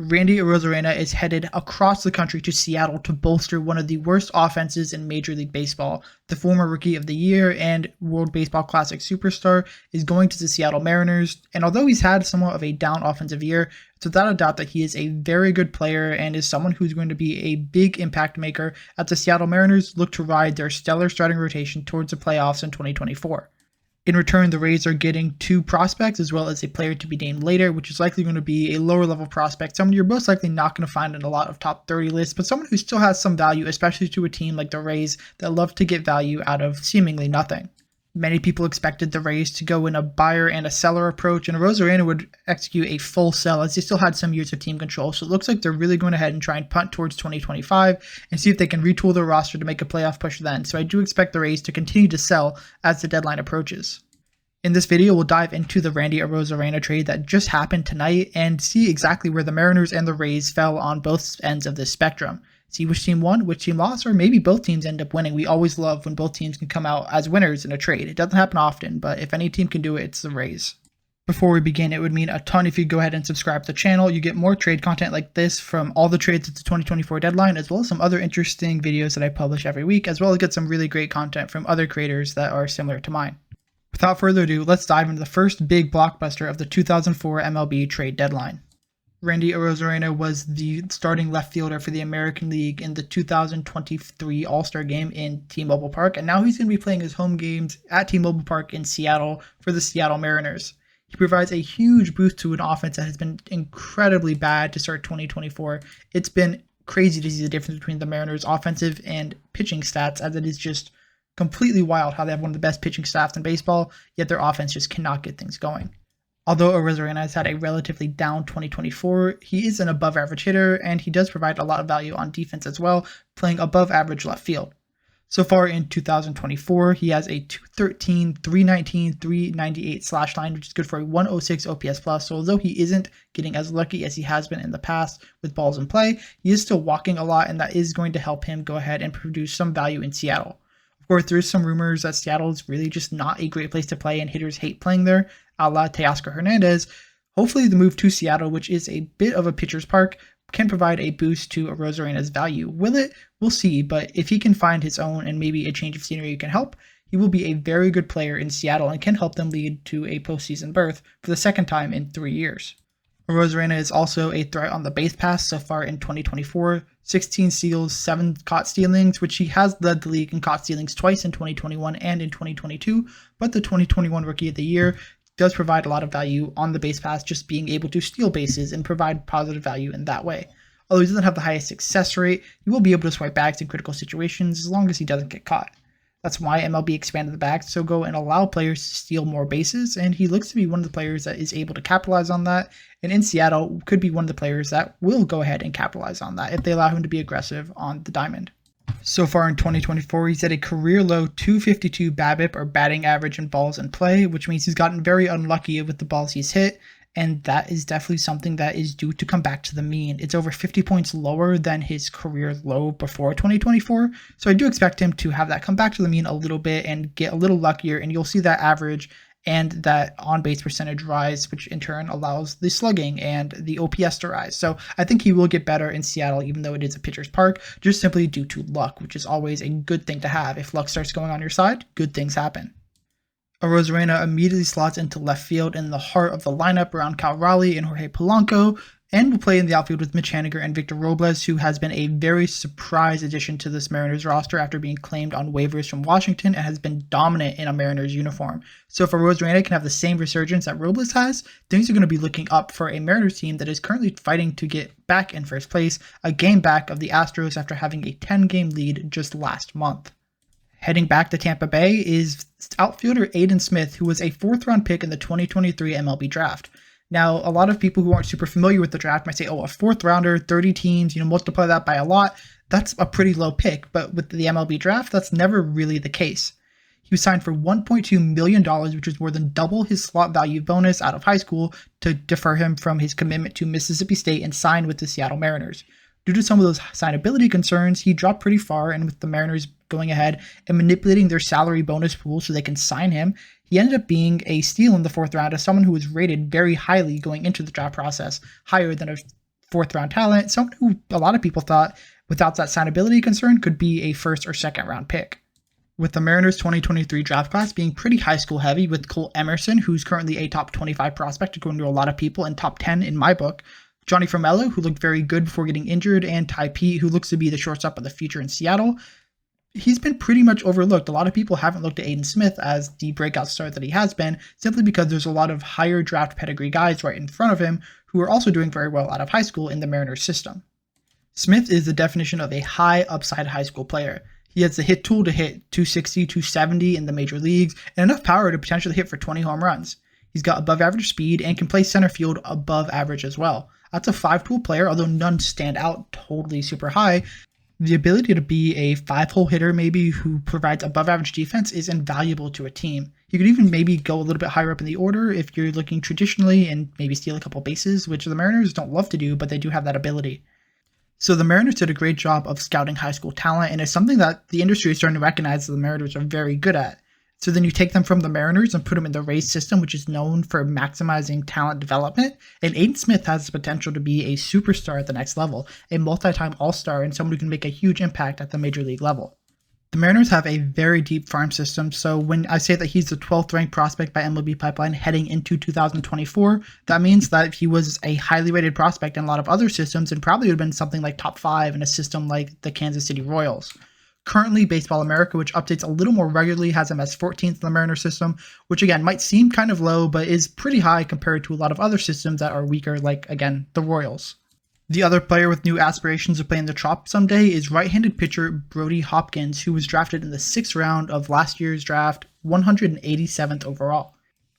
Randy Arozarena is headed across the country to Seattle to bolster one of the worst offenses in Major League Baseball. The former Rookie of the Year and World Baseball Classic superstar is going to the Seattle Mariners, and although he's had somewhat of a down offensive year, it's without a doubt that he is a very good player and is someone who's going to be a big impact maker as the Seattle Mariners look to ride their stellar starting rotation towards the playoffs in 2024. In return, the Rays are getting 2 prospects as well as a player to be named later, which is likely going to be a lower level prospect, someone you're most likely not going to find in a lot of top 30 lists, but someone who still has some value, especially to a team like the Rays that love to get value out of seemingly nothing. Many people expected the Rays to go in a buyer and a seller approach, and Arozarena would execute a full sell as they still had some years of team control, so it looks like they're really going ahead and try and punt towards 2025 and see if they can retool their roster to make a playoff push then, so I do expect the Rays to continue to sell as the deadline approaches. In this video, we'll dive into the Randy Arozarena trade that just happened tonight and see exactly where the Mariners and the Rays fell on both ends of this spectrum. See which team won, which team lost, or maybe both teams end up winning. We always love when both teams can come out as winners in a trade. It doesn't happen often, but if any team can do it, it's the Rays. Before we begin, it would mean a ton if you go ahead and subscribe to the channel. You get more trade content like this from all the trades at the 2024 deadline, as well as some other interesting videos that I publish every week, as well as get some really great content from other creators that are similar to mine. Without further ado, let's dive into the first big blockbuster of the 2004 MLB Trade Deadline. Randy Arozarena was the starting left fielder for the American League in the 2023 All-Star Game in T-Mobile Park, and now he's going to be playing his home games at T-Mobile Park in Seattle for the Seattle Mariners. He provides a huge boost to an offense that has been incredibly bad to start 2024. It's been crazy to see the difference between the Mariners' offensive and pitching stats, as it is just completely wild how they have one of the best pitching staffs in baseball, yet their offense just cannot get things going. Although Arozarena has had a relatively down 2024, he is an above-average hitter, and he does provide a lot of value on defense as well, playing above-average left field. So far in 2024, he has a 213, 319, 398 slash line, which is good for a 106 OPS plus. So although he isn't getting as lucky as he has been in the past with balls in play, he is still walking a lot, and that is going to help him go ahead and produce some value in Seattle. Of course, there's some rumors that Seattle is really just not a great place to play and hitters hate playing there, a la Teoscar Hernandez. Hopefully the move to Seattle, which is a bit of a pitcher's park, can provide a boost to Arozarena's value. Will it? We'll see, but if he can find his own and maybe a change of scenery can help, he will be a very good player in Seattle and can help them lead to a postseason berth for the second time in 3 years. Arozarena is also a threat on the base pass so far in 2024, 16 steals, 7 caught stealings, which he has led the league in caught stealings twice in 2021 and in 2022, but the 2021 Rookie of the Year does provide a lot of value on the base pass, just being able to steal bases and provide positive value in that way. Although he doesn't have the highest success rate, he will be able to swipe bags in critical situations as long as he doesn't get caught. That's why MLB expanded the bag to go and allow players to steal more bases, and he looks to be one of the players that is able to capitalize on that, and in Seattle could be one of the players that will go ahead and capitalize on that if they allow him to be aggressive on the diamond. So far in 2024, he's at a career-low 252 BABIP, or batting average, in balls in play, which means he's gotten very unlucky with the balls he's hit, and that is definitely something that is due to come back to the mean. It's over 50 points lower than his career low before 2024, so I do expect him to have that come back to the mean a little bit and get a little luckier, and you'll see that average and that on-base percentage rise, which in turn allows the slugging and the OPS to rise. So I think he will get better in Seattle, even though it is a pitcher's park, just simply due to luck, which is always a good thing to have. If luck starts going on your side, good things happen. Arozarena immediately slots into left field in the heart of the lineup around Cal Raleigh and Jorge Polanco, and will play in the outfield with Mitch Haniger and Victor Robles, who has been a very surprise addition to this Mariners roster after being claimed on waivers from Washington and has been dominant in a Mariners uniform. So if Arozarena can have the same resurgence that Robles has, things are going to be looking up for a Mariners team that is currently fighting to get back in first place, a game back of the Astros after having a 10-game lead just last month. Heading back to Tampa Bay is outfielder Aidan Smith, who was a 4th-round pick in the 2023 MLB Draft. Now, a lot of people who aren't super familiar with the draft might say, oh, a 4th-rounder, 30 teams, multiply that by a lot. That's a pretty low pick, but with the MLB Draft, that's never really the case. He was signed for $1.2 million, which is more than double his slot value bonus out of high school to defer him from his commitment to Mississippi State and signed with the Seattle Mariners. Due to some of those signability concerns, he dropped pretty far, and with the Mariners going ahead and manipulating their salary bonus pool so they can sign him, he ended up being a steal in the 4th round as someone who was rated very highly going into the draft process, higher than a fourth round talent, someone who a lot of people thought, without that signability concern, could be a first or second round pick. With the Mariners' 2023 draft class being pretty high school heavy, with Cole Emerson, who's currently a top 25 prospect according to a lot of people, and top 10 in my book, Johnny Formello, who looked very good before getting injured, and Ty Pete, who looks to be the shortstop of the future in Seattle, he's been pretty much overlooked. A lot of people haven't looked at Aidan Smith as the breakout star that he has been, simply because there's a lot of higher draft pedigree guys right in front of him who are also doing very well out of high school in the Mariners system. Smith is the definition of a high upside high school player. He has the hit tool to hit 260, 270 in the major leagues, and enough power to potentially hit for 20 home runs. He's got above average speed and can play center field above average as well. That's a 5-tool player, although none stand out totally super high. The ability to be a 5-hole hitter maybe who provides above average defense is invaluable to a team. You could even maybe go a little bit higher up in the order if you're looking traditionally and maybe steal a couple bases, which the Mariners don't love to do, but they do have that ability. So the Mariners did a great job of scouting high school talent, and it's something that the industry is starting to recognize that the Mariners are very good at. So then you take them from the Mariners and put them in the Rays system, which is known for maximizing talent development. And Aidan Smith has the potential to be a superstar at the next level, a multi-time All-Star, and someone who can make a huge impact at the major league level. The Mariners have a very deep farm system, so when I say that he's the 12th ranked prospect by MLB Pipeline heading into 2024, that means that if he was a highly rated prospect in a lot of other systems, it probably would have been something like top 5 in a system like the Kansas City Royals. Currently, Baseball America, which updates a little more regularly, has him as 14th in the Mariner system, which again might seem kind of low, but is pretty high compared to a lot of other systems that are weaker, like, again, the Royals. The other player with new aspirations of playing the Trop someday is right-handed pitcher Brody Hopkins, who was drafted in the 6th round of last year's draft, 187th overall.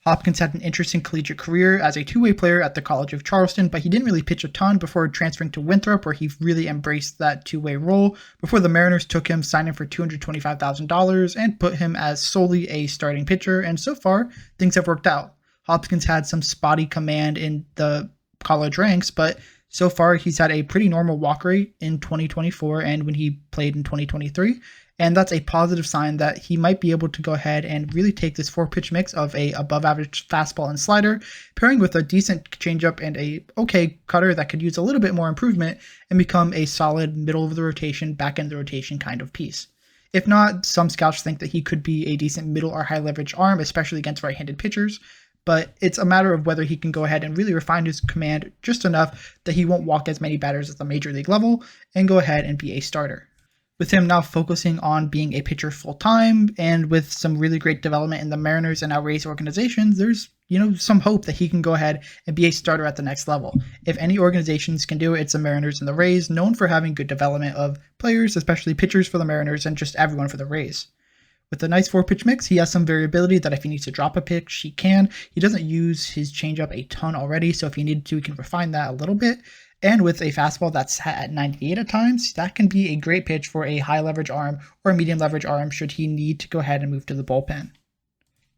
Hopkins had an interesting collegiate career as a two-way player at the College of Charleston, but he didn't really pitch a ton before transferring to Winthrop, where he really embraced that two-way role before the Mariners took him, signed him for $225,000, and put him as solely a starting pitcher, and so far, things have worked out. Hopkins had some spotty command in the college ranks, but so far he's had a pretty normal walk rate in 2024 and when he played in 2023. And that's a positive sign that he might be able to go ahead and really take this 4-pitch mix of a above average fastball and slider, pairing with a decent changeup and a okay cutter that could use a little bit more improvement and become a solid middle of the rotation, back end of the rotation kind of piece. If not, some scouts think that he could be a decent middle or high leverage arm, especially against right-handed pitchers, but it's a matter of whether he can go ahead and really refine his command just enough that he won't walk as many batters at the major league level and go ahead and be a starter. With him now focusing on being a pitcher full-time and with some really great development in the Mariners and now Rays organizations, there's, some hope that he can go ahead and be a starter at the next level. If any organizations can do it, it's the Mariners and the Rays, known for having good development of players, especially pitchers for the Mariners and just everyone for the Rays. With a nice 4-pitch mix, he has some variability that if he needs to drop a pitch, he can. He doesn't use his changeup a ton already, so if he needed to, he can refine that a little bit. And with a fastball that's at 98 at times, that can be a great pitch for a high leverage arm or a medium leverage arm should he need to go ahead and move to the bullpen.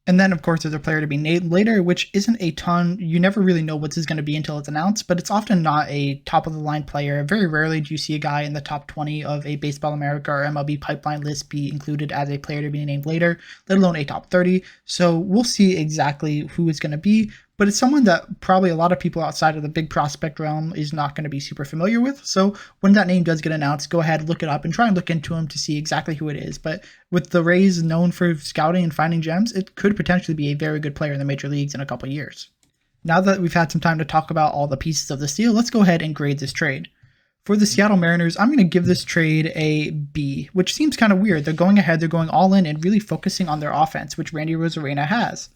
And then, of course, there's a player to be named later, which isn't a ton. You never really know what this is going to be until it's announced, but it's often not a top-of-the-line player. Very rarely do you see a guy in the top 20 of a Baseball America or MLB Pipeline list be included as a player to be named later, let alone a top 30. So we'll see exactly who it's going to be, but it's someone that probably a lot of people outside of the big prospect realm is not going to be super familiar with. So when that name does get announced, go ahead, look it up, and try and look into him to see exactly who it is. But with the Rays known for scouting and finding gems, it could potentially be a very good player in the major leagues in a couple years. Now that we've had some time to talk about all the pieces of this deal, let's go ahead and grade this trade. For the Seattle Mariners, I'm going to give this trade a B, which seems kind of weird. They're going ahead, they're going all in and really focusing on their offense, which Randy Arozarena has.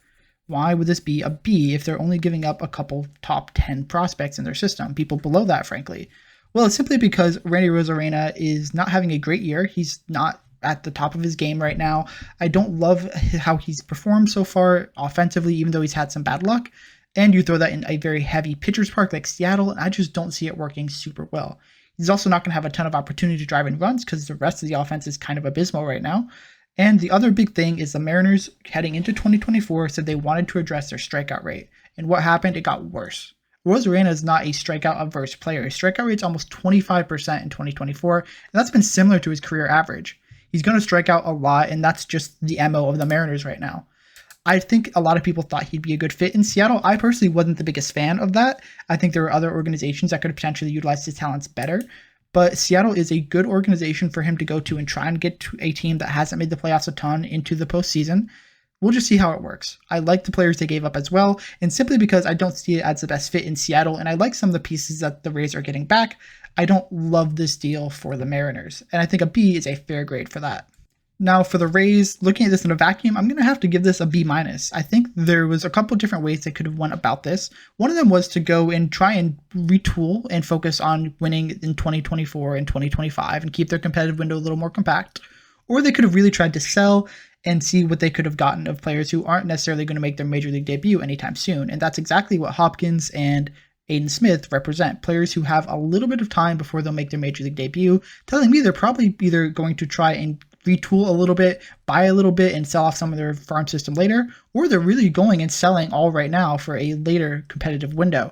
Why would this be a B if they're only giving up a couple top 10 prospects in their system? People below that, frankly. Well, it's simply because Randy Arozarena is not having a great year. He's not at the top of his game right now. I don't love how he's performed so far offensively, even though he's had some bad luck. And you throw that in a very heavy pitcher's park like Seattle, and I just don't see it working super well. He's also not going to have a ton of opportunity to drive in runs because the rest of the offense is kind of abysmal right now. And the other big thing is the Mariners heading into 2024 said they wanted to address their strikeout rate. And what happened? It got worse. Arozarena is not a strikeout-averse player. His strikeout rate's almost 25% in 2024, and that's been similar to his career average. He's going to strike out a lot, and that's just the MO of the Mariners right now. I think a lot of people thought he'd be a good fit in Seattle. I personally wasn't the biggest fan of that. I think there were other organizations that could potentially utilize his talents better. But Seattle is a good organization for him to go to and try and get to a team that hasn't made the playoffs a ton into the postseason. We'll just see how it works. I like the players they gave up as well, and simply because I don't see it as the best fit in Seattle, and I like some of the pieces that the Rays are getting back, I don't love this deal for the Mariners, and I think a B is a fair grade for that. Now for the Rays, looking at this in a vacuum, I'm going to have to give this a B-. I think there was a couple different ways they could have went about this. One of them was to go and try and retool and focus on winning in 2024 and 2025 and keep their competitive window a little more compact. Or they could have really tried to sell and see what they could have gotten of players who aren't necessarily going to make their major league debut anytime soon. And that's exactly what Hopkins and Aidan Smith represent, players who have a little bit of time before they'll make their major league debut, telling me they're probably either going to try and retool a little bit, buy a little bit, and sell off some of their farm system later, or they're really going and selling all right now for a later competitive window.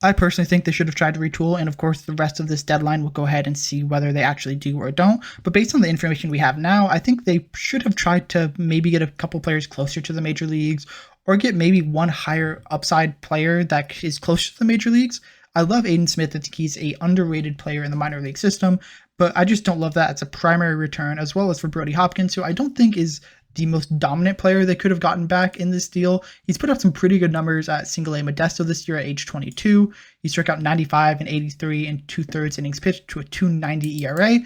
I personally think they should have tried to retool, and of course the rest of this deadline will go ahead and see whether they actually do or don't. But based on the information we have now, I think they should have tried to maybe get a couple players closer to the major leagues, or get maybe one higher upside player that is closer to the major leagues. I love Aidan Smith. I think he's a underrated player in the minor league system, but I just don't love that as a primary return, as well as for Brody Hopkins, who I don't think is the most dominant player they could have gotten back in this deal. He's put up some pretty good numbers at Single-A Modesto this year at age 22. He struck out 95 and 83 and 2/3 innings pitched to a 2.90 ERA.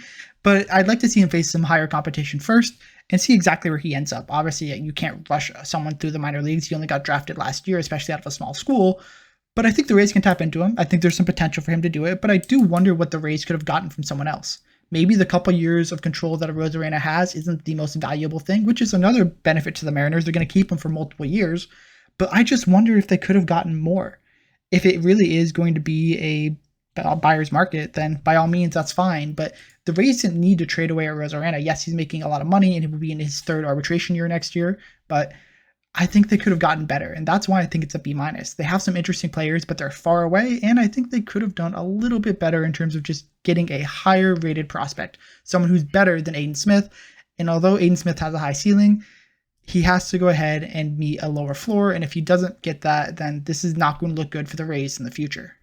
But I'd like to see him face some higher competition first and see exactly where he ends up. Obviously, you can't rush someone through the minor leagues. He only got drafted last year, especially out of a small school. But I think the Rays can tap into him. I think there's some potential for him to do it, but I do wonder what the Rays could have gotten from someone else. Maybe the couple years of control that Arozarena has isn't the most valuable thing, which is another benefit to the Mariners. They're going to keep him for multiple years, but I just wonder if they could have gotten more. If it really is going to be a buyer's market, then by all means, that's fine. But the Rays didn't need to trade away Arozarena. Yes, he's making a lot of money and he will be in his third arbitration year next year, but I think they could have gotten better, and that's why I think it's a B-. They have some interesting players, but they're far away, and I think they could have done a little bit better in terms of just getting a higher rated prospect, someone who's better than Aidan Smith. And although Aidan Smith has a high ceiling, he has to go ahead and meet a lower floor, and if he doesn't get that, then this is not going to look good for the Rays in the future.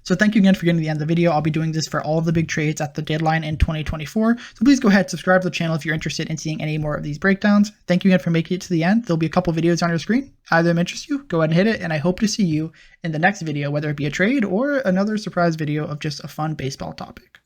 So thank you again for getting to the end of the video. I'll be doing this for all of the big trades at the deadline in 2024. So please go ahead, subscribe to the channel if you're interested in seeing any more of these breakdowns. Thank you again for making it to the end. There'll be a couple videos on your screen. Either of them interest you, go ahead and hit it, and I hope to see you in the next video, whether it be a trade or another surprise video of just a fun baseball topic.